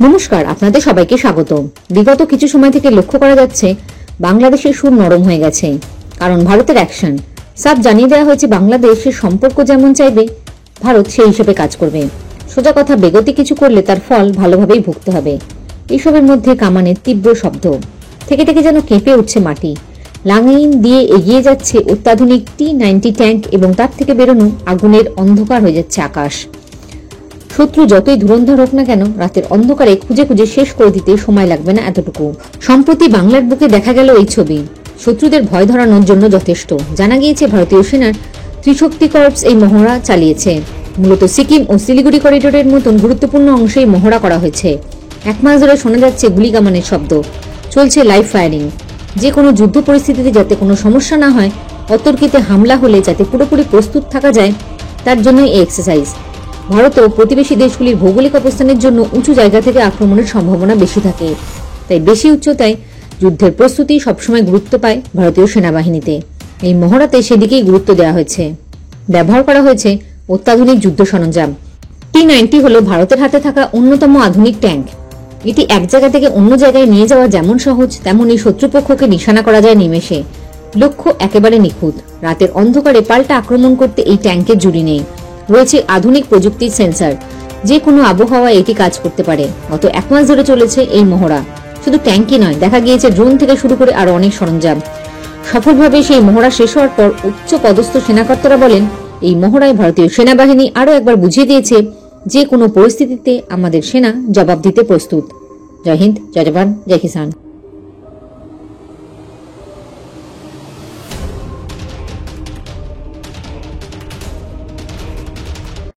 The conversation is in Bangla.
নমস্কার, আপনাদের সবাইকে স্বাগত। বিগত কিছু সময় থেকে লক্ষ্য করা যাচ্ছে বাংলাদেশের সুর নরম হয়ে গেছে, কারণ ভারতের অ্যাকশন সাফ জানিয়ে দেওয়া হয়েছে বাংলাদেশের সম্পর্ক যেমন চাইবে ভারত সেই হিসেবে কাজ করবে। সোজা কথা, বেগতি কিছু করলে তার ফল ভালোভাবেই ভুগতে হবে। এইসবের মধ্যে কামানের তীব্র শব্দ থেকে থেকে যেন কেঁপে উঠছে মাটি। লাইন দিয়ে এগিয়ে যাচ্ছে অত্যাধুনিক T-90 ট্যাঙ্ক এবং তার থেকে বেরোনো আগুনের অন্ধকার হয়ে যাচ্ছে আকাশ। শত্রু যতই ধুরন্ধর হোক না কেন, রাতের অন্ধকারে খুঁজে খুঁজে শেষ করে দিতে সময় লাগবে না এতটুকু। সম্প্রতি বাংলার বুকে দেখা গেল এই ছবি, শত্রুদের ভয় ধরানোর জন্য যথেষ্ট। জানা গিয়েছে ভারতীয় সেনার ত্রিশক্তি কর্পস এই মহড়া চালিয়েছে। মূলত সিকিম ও শিলিগুড়ি করিডোরের মতন গুরুত্বপূর্ণ অংশেই মহড়া করা হয়েছে। এক মাস ধরে শোনা যাচ্ছে গুলি কামানের শব্দ, চলছে লাইভ ফায়ারিং। যে কোনো যুদ্ধ পরিস্থিতিতে যাতে কোনো সমস্যা না হয়, অতর্কিতে হামলা হলে যাতে পুরোপুরি প্রস্তুত থাকা যায়, তার জন্যই এই এক্সারসাইজ। ভারত ও প্রতিবেশী দেশগুলির ভৌগোলিক অবস্থানের জন্য উঁচু জায়গা থেকে আক্রমণের সম্ভাবনা বেশি থাকে, তাই বেশি উচ্চতায় যুদ্ধের প্রস্তুতি সবসময় গুরুত্ব পায় ভারতীয় সেনাবাহিনীতে। এই মহড়াতে সেদিকেই গুরুত্ব দেওয়া হয়েছে। ব্যবহার করা হয়েছে অত্যাধুনিক যুদ্ধ সরঞ্জাম। T-90 হল ভারতের হাতে থাকা অন্যতম আধুনিক ট্যাঙ্ক। এটি এক জায়গা থেকে অন্য জায়গায় নিয়ে যাওয়া যেমন সহজ, তেমনই শত্রুপক্ষকে নিশানা করা যায় নিমেষে। লক্ষ্য একেবারে নিখুঁত। রাতের অন্ধকারে পাল্টা আক্রমণ করতে এই ট্যাঙ্কের জুড়ি নেই। রয়েছে আধুনিক প্রযুক্তির সেন্সর, যে কোনো আবহাওয়ায় এটি কাজ করতে পারে। গত এক মাস ধরে চলেছে এই মহড়া। শুধু ট্যাঙ্কই নয়, দেখা গিয়েছে ড্রোন থেকে শুরু করে আরো অনেক সরঞ্জাম। সফলভাবে সেই মহড়া শেষ হওয়ার পর উচ্চ পদস্থ সেনাকর্তারা বলেন, এই মহড়ায় ভারতীয় সেনাবাহিনী আরো একবার বুঝিয়ে দিয়েছে যে কোনো পরিস্থিতিতে আমাদের সেনা জবাব দিতে প্রস্তুত। জয় হিন্দ, জয় জওয়ান, জয় কিষান।